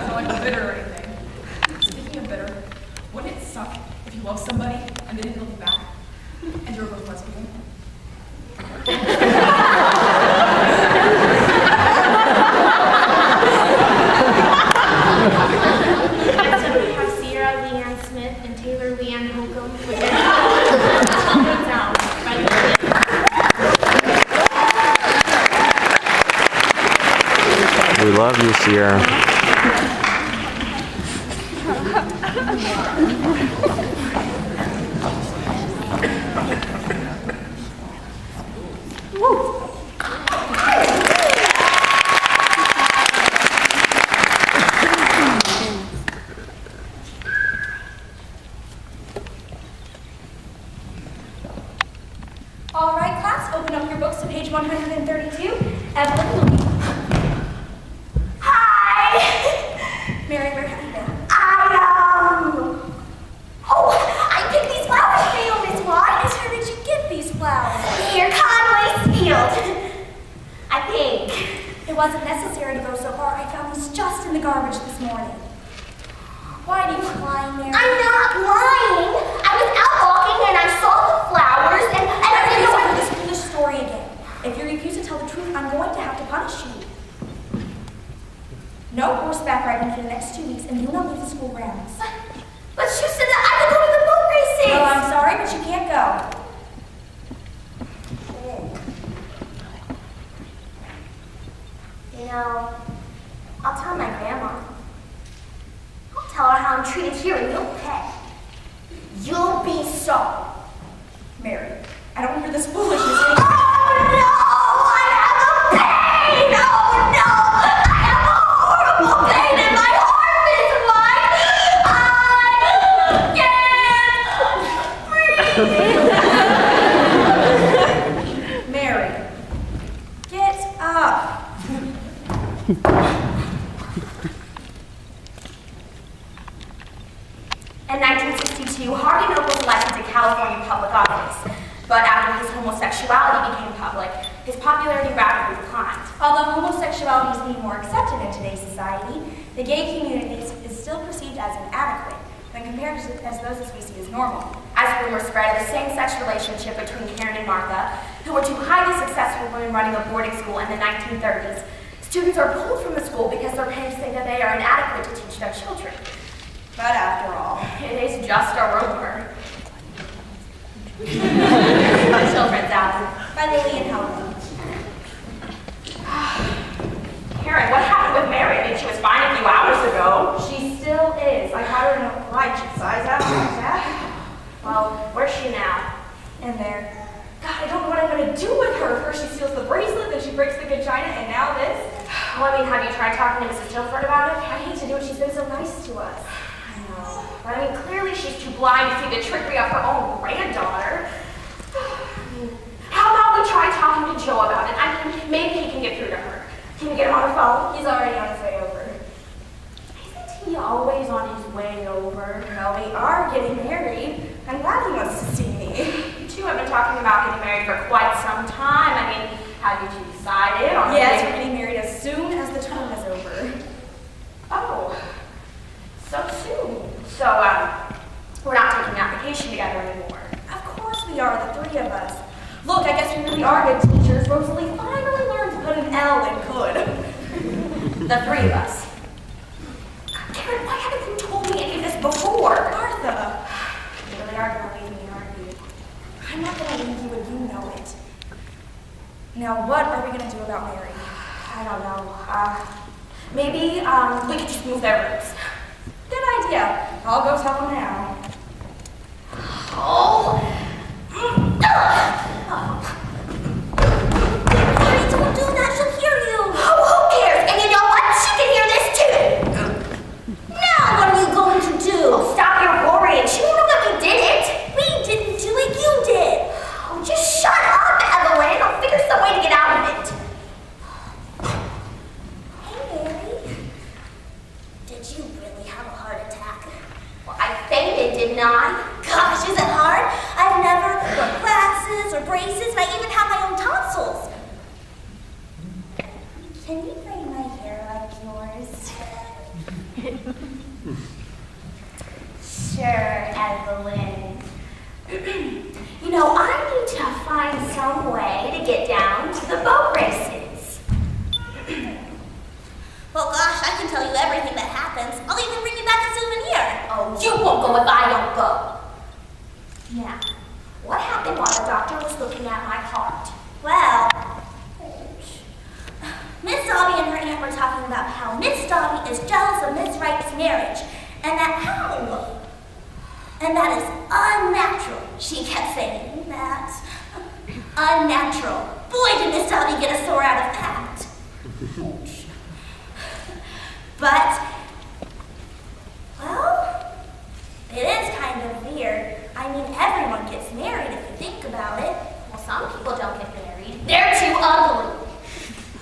Not like bitter or anything. Speaking of bitter, wouldn't it suck if you love somebody and they didn't love you back? And you were both lesbian? We love you, Sierra. All right, class, open up your books to page 132. Evelyn will be... Hi! Mary, where have you been? I picked these flowers for you, Miss White. Where did you get these flowers? Near Conway's field. I think. It wasn't necessary to go so far. I found these just in the garbage this morning. Why do you keep lying, Mary? I'm not lying. I was out walking and I saw the flowers and I didn't know this foolish story again. If you refuse to tell the truth, I'm going to have to punish you. No horseback riding for the next 2 weeks, and you will not leave the school grounds. But you said that I could go to the boat races! Well, I'm sorry, but you can't go. You know, I'll tell my grandma. I'll tell her how I'm treated here, and you'll pay. You'll be sorry. Mary, I don't hear this foolishness anymore. Oh, no! I have a pain! Oh, no! I have a horrible pain in my heart, Miss White! I can't breathe! Mary, get up. In 1962, Harvey Milk was elected to California public office, but after his homosexuality became public, his popularity rapidly declined. Although homosexuality is being more accepted in today's society, the gay community is still perceived as inadequate when compared to as those as we see as normal. As rumors spread of the same-sex relationship between Karen and Martha, who were two highly successful women running a boarding school in the 1930s, students are pulled from the school because their parents say that they are inadequate to teach their children. But after all, it is just a rumor. The Children's Album by Lily and Helen. Karen, what happened with Mary? I mean, she was fine a few hours ago. she still is. I caught her in a flight. She size out like that. Well, where's she now? In there. God, I don't know what I'm going to do with her. First she steals the bracelet, then she breaks the good china, and now this. Well, I mean, have you tried talking to Mrs. Tilford about it? I hate to do it. She's been so nice to us. But I mean, clearly she's too blind to see the trickery of her own granddaughter. How about we try talking to Joe about it? I mean, maybe he can get through to her. Can you get him on the phone? He's already on his way over. Isn't he always on his way over? Well, we are getting married. I'm glad he wants to see me. You two have been talking about getting married for quite some time. I mean, have you two decided on Yes, we're getting married as soon as the term is over. Oh, so soon. So, we're not taking application together anymore. Of course we are, the three of us. Look, I guess we really are good teachers. Rosalie finally learned to put an L in good. The three of us. Karen, why haven't you told me any of this before? Martha, You really are going to leave me, aren't you? I'm not going to leave you and you know it. Now, what are we going to do about Mary? I don't know. Maybe we could just move their rooms. Good idea. I'll go tell them now. Oh! Mary, don't do that. She'll hear you. Oh, who cares? And you know what? She can hear this too. Now, what are you going to do? Oh, stop your worrying. She won't know that we did it. We didn't do it. You did. Oh, just shut up, Evelyn. I'll figure some way to get out of it. Hey, Mary. Did you really have a heart attack? Well, I fainted, didn't I? Gosh, is it hard? I've never run classes or yours? Sure, Evelyn. You know, I need to find some way to get down to the boat races. Well, gosh, I can tell you everything that happens. I'll even bring you back a souvenir. Oh, you won't go if I don't go. Now, what happened while the doctor was looking at my heart? Well, Miss Dobby and her aunt were talking about how Miss Dobby is jealous of Miss Wright's marriage, and that is unnatural. She kept saying that. Unnatural. Boy, did Miss Dobby get a sore out of that. But, well, it is kind of weird. I mean, everyone gets married if you think about it. Well, some people don't get married. They're too ugly.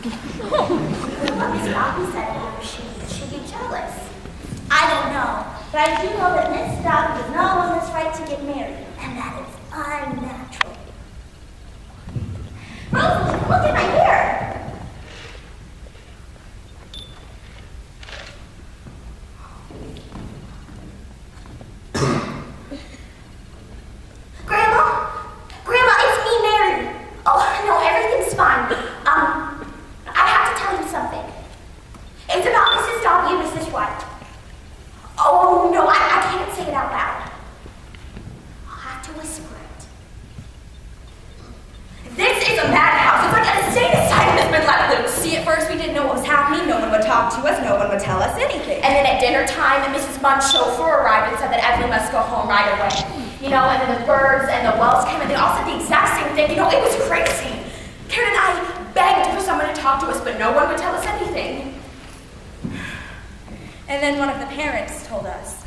Miss Dobby said that she'd be jealous. I don't know, but I do know that Miss Dobby does not want Miss Wright to get married, and that is unnatural. Rosalie, look at my hair. Grandma, it's me, Mary. Oh, no, everything's fine. I have to tell you something. It's about Mrs. Dobby and Mrs. White. Oh, no, I can't say it out loud. I'll have to whisper it. This is a madhouse. It's like an insane asylum that's been let loose. See, at first we didn't know what was happening. No one would talk to us. No one would tell us anything. And then at dinner time, Mrs. Bunn's chauffeur arrived and said that Evelyn must go home right away. You know, and then the birds and the Wells came and they all said the exact same thing. You know, it was crazy. Karen and I begged for someone to talk to us, but no one would tell us anything. And then one of the parents told us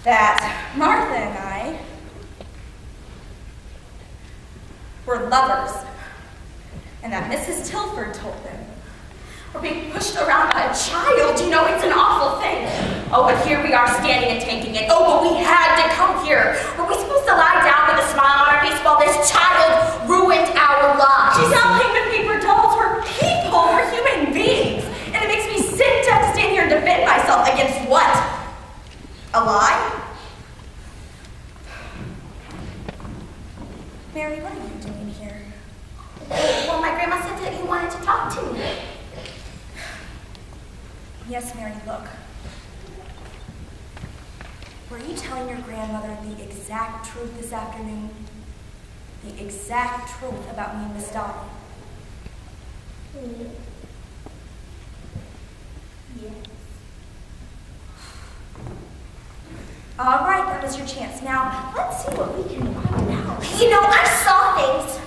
that Martha and I were lovers, and that Mrs. Tilford told them. We're being pushed around by a child. You know, it's an awful thing. Oh, but here we are standing and taking it. Oh, but we had to come here. Were we supposed to lie down with a smile on our face while this child ruined our lives? She's not playing with paper dolls. We're people. We're human beings. And it makes me sick to have to stand here and defend myself against what? A lie? Mary, what are you doing here? Well, my grandma said that you wanted to talk to me. Yes, Mary, look. Were you telling your grandmother the exact truth this afternoon? The exact truth about me and Miss Dobby? Yes. All right, that was your chance. Now, let's see what we can find out. You know, I saw things.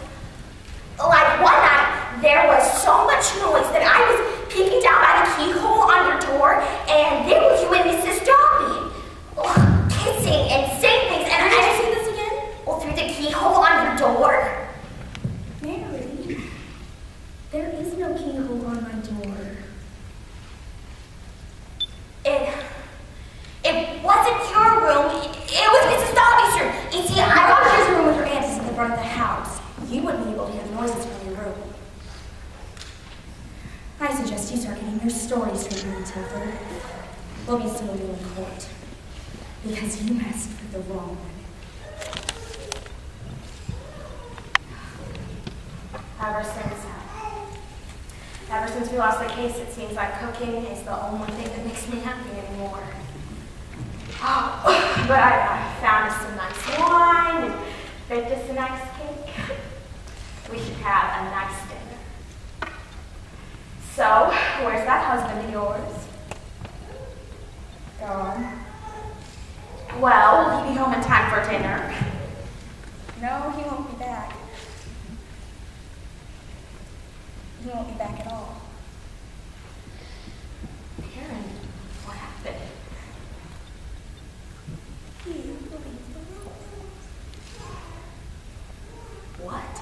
Like one night, there was so much noise that I was peeking down by the keyhole on your door, and there was you and Mrs. Dobby kissing and saying things. And Did you see this again? Well, through the keyhole on your door. Mary, there is no keyhole on my door. It wasn't your room. It was Mrs. Dobby's room. You see, I got his room with her aunts in the front of the house. You wouldn't be able to hear the noises from your room. I suggest you start getting your stories straight, Mary Tilford. We'll be suing you in court. Because you messed with the wrong one. Ever since we lost the case, it seems like cooking is the only thing that makes me happy anymore. Oh, but I found us some nice wine and baked us a nice cake. We should have a nice dinner. So, where's that husband of yours? Gone. Well, will he be home in time for dinner? No, he won't be back. He won't be back at all. Karen, what happened? What?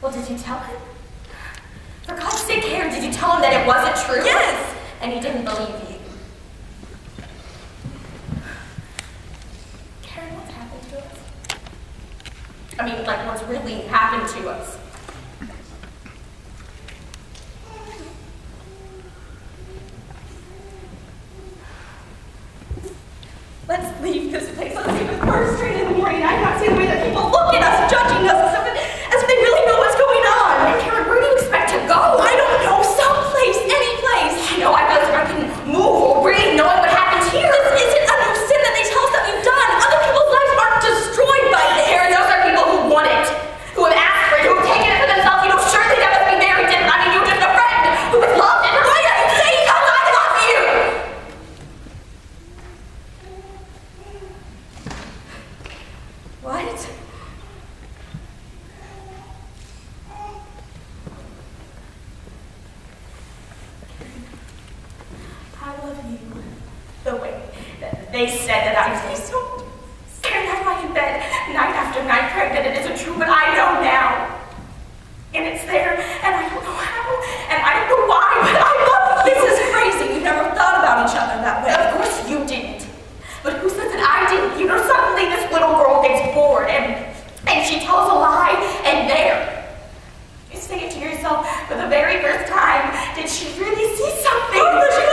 Well, did you tell him? For God's sake, Karen, did you tell him that it wasn't true? Yes! And he didn't believe you. Karen, what's happened to us? I mean, like, what's really happened to us? leave this place. Let's say the first train in the morning. I'm not seeing the way that people look at us, judging us as if they really know what's going on. And Karen, where do you expect to go? I don't know. Someplace, any place. I know, I feel as if I couldn't move or breathe knowing what happens here. This isn't a new sin that they tell us that we've done. Other people's lives aren't destroyed by this. Karen, those are people who want it, who have asked for it, who have taken it for themselves. You know, surely that must be very different. I mean, you're just a friend who has loved it. Why are you saying because I love you? What? I love you the way that they said that I do. So, Karen, that's why you bed night after night praying that it isn't true, but I know now. And it's there, and I don't know how, and I don't know why, but I love you. this is crazy. We've never thought about each other that way. Of course you didn't. But who says that I didn't? You know, suddenly this little girl gets bored, and she tells a lie, and there. You say it to yourself for the very first time. Did she really see something? Oh, she